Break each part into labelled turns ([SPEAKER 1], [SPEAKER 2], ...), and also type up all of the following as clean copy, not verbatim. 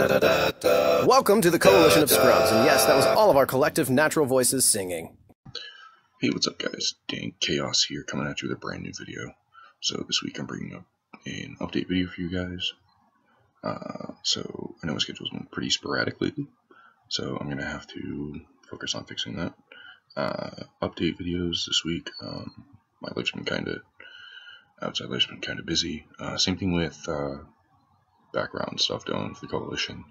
[SPEAKER 1] Welcome to the Coalition of Scrubs, and yes, that was all of our collective natural voices singing.
[SPEAKER 2] Hey, what's up guys? Dank Chaos here, coming at you with a brand new video. So this week I'm bringing up an update video for you guys. So I know my schedule's been pretty sporadic lately, so I'm gonna have to focus on fixing that. Update videos this week. My life's been outside life's been kinda busy. Same thing with background stuff done for the Coalition.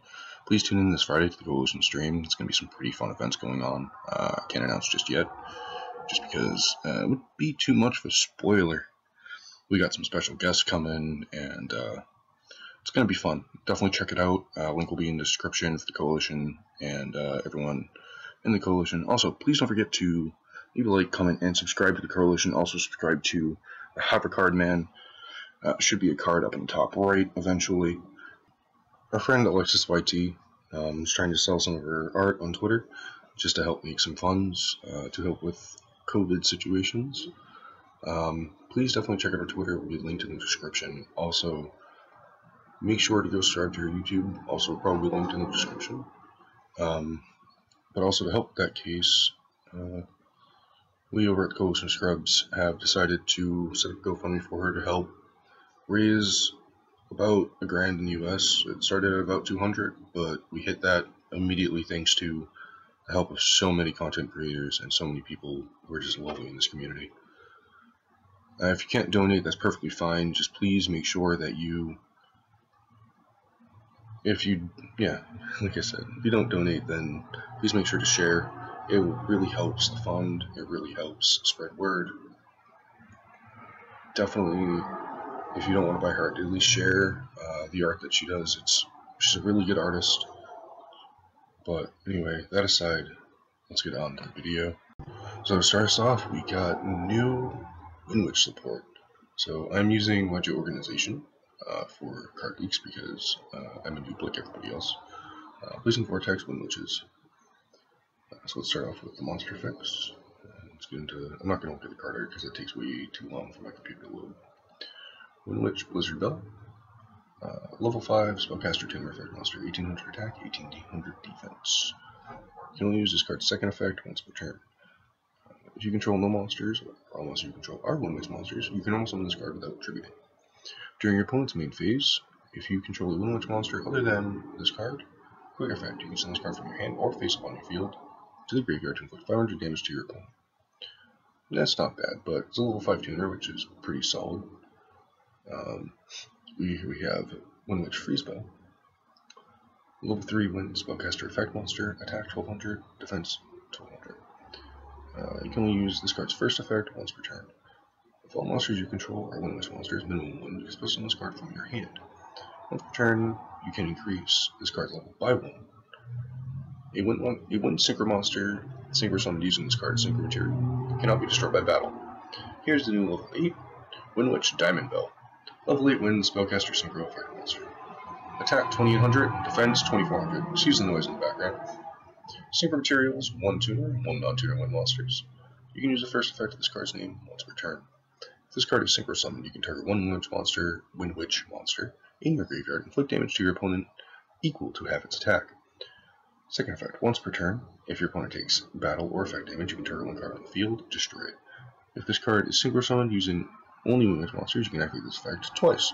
[SPEAKER 2] Please tune in this Friday to the Coalition stream. It's gonna be some pretty fun events going on. I can't announce just yet, just because it would be too much of a spoiler. We got some special guests coming, and it's going to be fun. Definitely check it out. Link will be in the description for the Coalition and everyone in the Coalition. Also, please don't forget to leave a like, comment, and subscribe to the Coalition. Also, subscribe to the Hypercard Man. Should be a card up in the top right eventually. Our friend Aleksis YT is trying to sell some of her art on Twitter just to help make some funds to help with COVID situations. Please definitely check out our Twitter. It will be linked in the description. Also, make sure to go subscribe to our YouTube. Also, probably linked in the description. But also, to help with that case, we over at Coalition Scrubs have decided to set up a GoFundMe for her to help raise about $1,000 in the US. It started at about 200, but we hit that immediately thanks to the help of so many content creators and so many people who are just lovely in this community. If you can't donate, that's perfectly fine. Just please make sure that like I said, if you don't donate, then please make sure to share. It really helps the fund. It really helps spread word. Definitely, if you don't want to buy her art, at least share the art that she does. She's a really good artist. But anyway, that aside, let's get on to the video. So to start us off, we got new Windwitch support. So I'm using Ygorganization for card leaks because I'm a noob like everybody else. Placing Vortex Windwitches. So let's start off with the monster effects. Let's get into. I'm not going to look at the card art because it takes way too long for my computer to load. Windwitch Blizzard Bell. Level 5 Spellcaster Tamer effect monster, 1800 attack, 1800 defense. You can only use this card's second effect once per turn. If you control no monsters, or unless you control our Windwitch monsters, you can also summon this card without tributing. During your opponent's main phase, if you control a Windwitch monster other than this card, quick effect, you can send this card from your hand or face up on your field to the graveyard to inflict 500 damage to your opponent. And that's not bad, but it's a level 5 tuner, which is pretty solid. We have Windwitch Freeze Bell. Level 3 Wind Spellcaster Effect Monster, attack 1200, defense 1200. You can only use this card's first effect once per turn. If all monsters you control are Windwitch monsters, minimum 1, you can special summon this card from your hand. Once per turn, you can increase this card's level by 1. A Wind Synchro monster, synchro summoned using this card's synchro material, cannot be destroyed by battle. Here's the new level 8 Windwitch Diamond Bell. Level 8 Wind Spellcaster Synchro Effect Monster. Attack 2800, defense 2400. Excuse the noise in the background. Synchro materials, 1 tuner, 1 non-tuner wind monsters. You can use the first effect of this card's name once per turn. If this card is synchro summoned, you can target one Windwitch monster in your graveyard and inflict damage to your opponent equal to half its attack. Second effect, once per turn. If your opponent takes battle or effect damage, you can target one card on the field, destroy it. If this card is synchro summoned using only Windwitch monsters, you can activate this effect twice.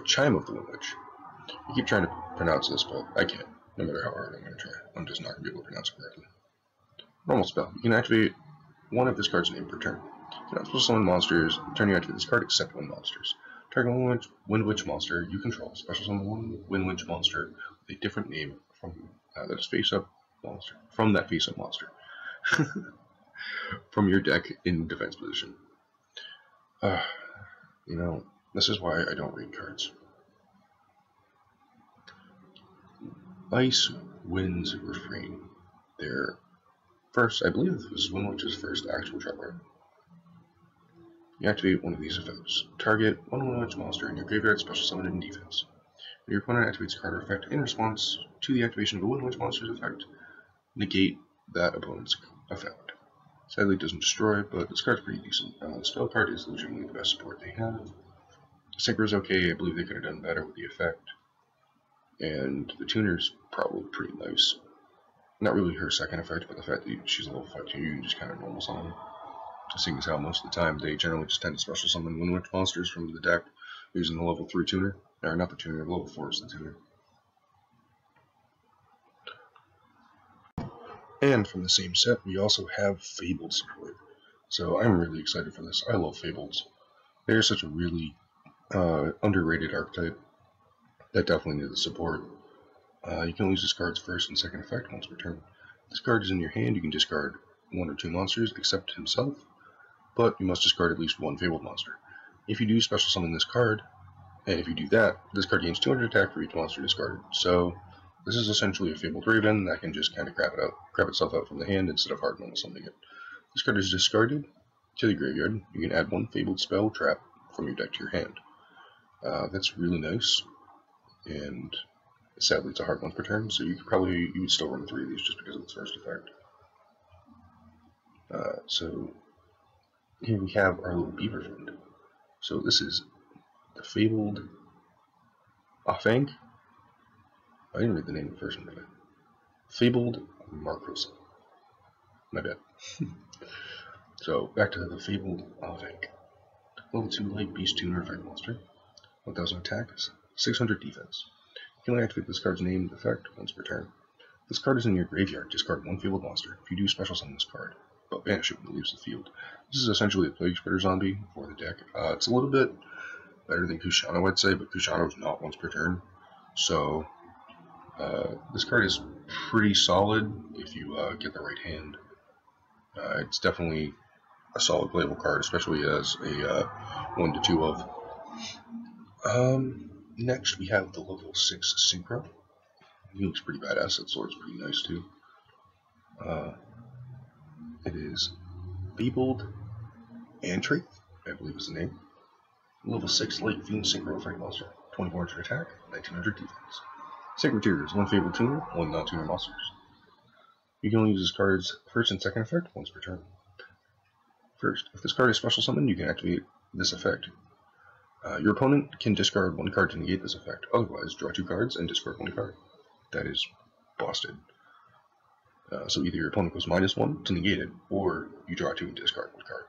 [SPEAKER 2] Chime of the Windwitch. I keep trying to pronounce this, but I can't. No matter how hard I'm going to try. I'm just not going to be able to pronounce it correctly. Normal spell. You can activate one of this card's name per turn. You can also summon monsters. Turn you activate this card except wind monsters. Target one Windwitch monster you control. Special summon one Windwitch monster with a different name from that is face-up monster. From that face-up monster. From your deck in defense position. This is why I don't read cards. Ice Wind's Refrain. Their first, I believe this is Windwitch's first actual trap card. You activate one of these effects. Target one Windwitch monster in your graveyard, special summon in defense. When your opponent activates a card or effect in response to the activation of a Windwitch monster's effect, negate that opponent's effect. Sadly, it doesn't destroy, but this card's pretty decent. The spell card is legitimately the best support they have. Synchro's okay. I believe they could have done better with the effect. And the tuner's probably pretty nice. Not really her second effect, but the fact that she's a level 5 tuner, you can just kind of normal summon. Seeing as how most of the time they generally just tend to special summon Windwitch monsters from the deck using the level 3 tuner. Or not the tuner, the level 4 is the tuner. And from the same set, we also have Fabled support. So I'm really excited for this. I love Fables. They're such a really underrated archetype that definitely needs the support. You can only use this card's first and second effect once per turn. If this card is in your hand, you can discard 1 or 2 monsters except himself, but you must discard at least 1 Fabled monster. If you do special summon this card, and if you do that, this card gains 200 attack for each monster discarded. So this is essentially a Fabled Raven that can just kind of grab itself out from the hand instead of hard normal summoning it. This card is discarded to the graveyard. You can add 1 Fabled spell trap from your deck to your hand. That's really nice, and sadly it's a hard one per turn, so you would still run 3 of these just because of its first effect. So here we have our little beaver friend. So this is the Fabled Offang. I didn't read the name of the first one, did I? Fabled Marcos. My bad. So back to the Fabled Offang. Level 2 light beast tuner effect monster. 1000 attack, 600 defense. You can only activate this card's named effect once per turn. If this card is in your graveyard, discard 1 Fabled monster. If you do special summon this card, but banish it when it leaves the field. This is essentially a Plague Spreader zombie for the deck. It's a little bit better than Kushana, I'd say, but Kushana is not once per turn. So this card is pretty solid if you get the right hand. It's definitely a solid playable card, especially as a 1 to 2 of. Next we have the level 6 Synchro. He looks pretty badass. That sword's pretty nice too. It is Fabled Antraith, I believe is the name. Level 6 Light Fiend Synchro Fight Monster. 2400 attack, 1900 defense. Synchro tier is 1 Fabled tuner, 1 non-tuner monsters. You can only use this card's first and second effect once per turn. First, if this card is special summoned, you can activate this effect. Your opponent can discard 1 card to negate this effect. Otherwise, draw 2 cards and discard 1 card. That is busted. So either your opponent goes -1 to negate it, or you draw 2 and discard 1 card,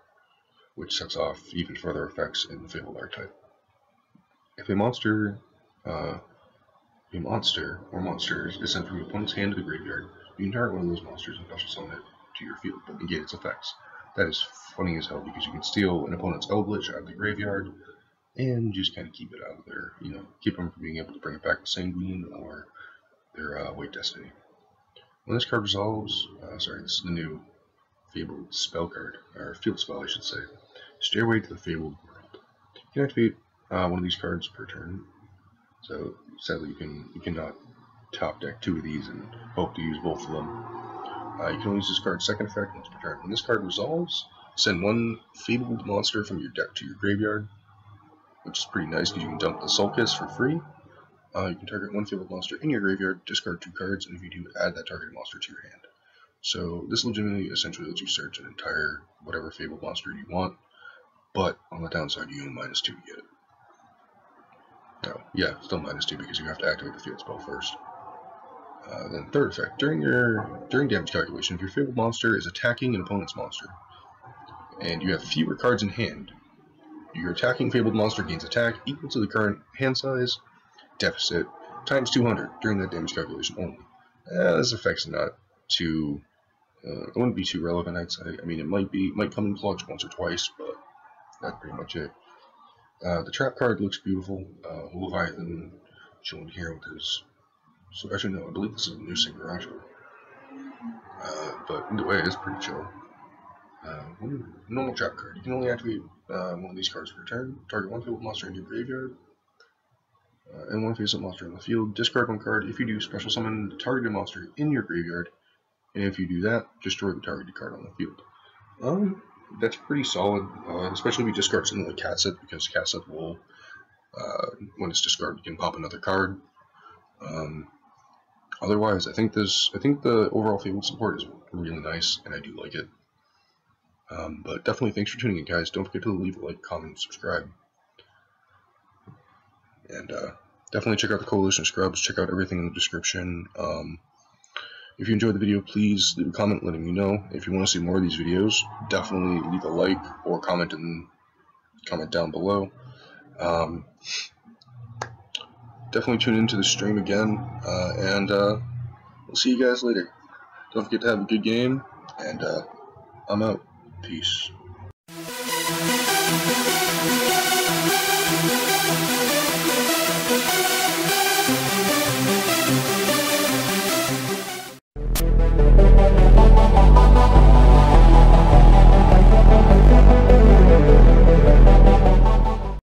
[SPEAKER 2] which sets off even further effects in the Fabled archetype. If a monster or monsters is sent from your opponent's hand to the graveyard, you can target one of those monsters and special summon it to your field, but negate its effects. That is funny as hell because you can steal an opponent's Eldritch out of the graveyard and just kind of keep it out of there, keep them from being able to bring it back with Sanguine or their White Destiny. When this card resolves, this is the new Fabled spell card, or field spell I should say, Stairway to the Fabled World. You can activate one of these cards per turn, so sadly you cannot top deck 2 of these and hope to use both of them. You can only use this card's second effect once per turn. When this card resolves, send 1 Fabled monster from your deck to your graveyard, which is pretty nice because you can dump the Sulcus for free. You can target 1 Fabled monster in your graveyard, discard 2 cards, and if you do, add that targeted monster to your hand. So this legitimately essentially lets you search an entire whatever Fabled monster you want, but on the downside you own -2 to get it. Oh, yeah, still -2 because you have to activate the field spell first. Then third effect, during damage calculation, if your Fabled monster is attacking an opponent's monster, and you have fewer cards in hand, your attacking Fabled monster gains attack equal to the current hand size deficit times 200 during that damage calculation only. This effect's not too, it wouldn't be too relevant, I'd say. I mean, it might come in clutch once or twice, but that's pretty much it. The trap card looks beautiful. Leviathan chilling here with his. So actually, no, I believe this is a new Synchro actually. But either way, it's pretty chill. Normal trap card. You can only activate one of these cards per turn. Target 1 Fabled monster in your graveyard, and 1 face-up monster in the field. Discard 1 card. If you do, special summon the targeted monster in your graveyard, and if you do that, destroy the targeted card on the field. That's pretty solid, especially if you discard something like Catset, because Catset will, when it's discarded, you can pop another card. Otherwise, I think the overall Fabled support is really nice, and I do like it. But definitely thanks for tuning in, guys. Don't forget to leave a like, comment, and subscribe. And definitely check out the Coalition of Scrubs. Check out everything in the description. If you enjoyed the video, please leave a comment letting me know. If you want to see more of these videos, definitely leave a like or comment down below. Definitely tune into the stream again, and we'll see you guys later. Don't forget to have a good game, and I'm out. Peace.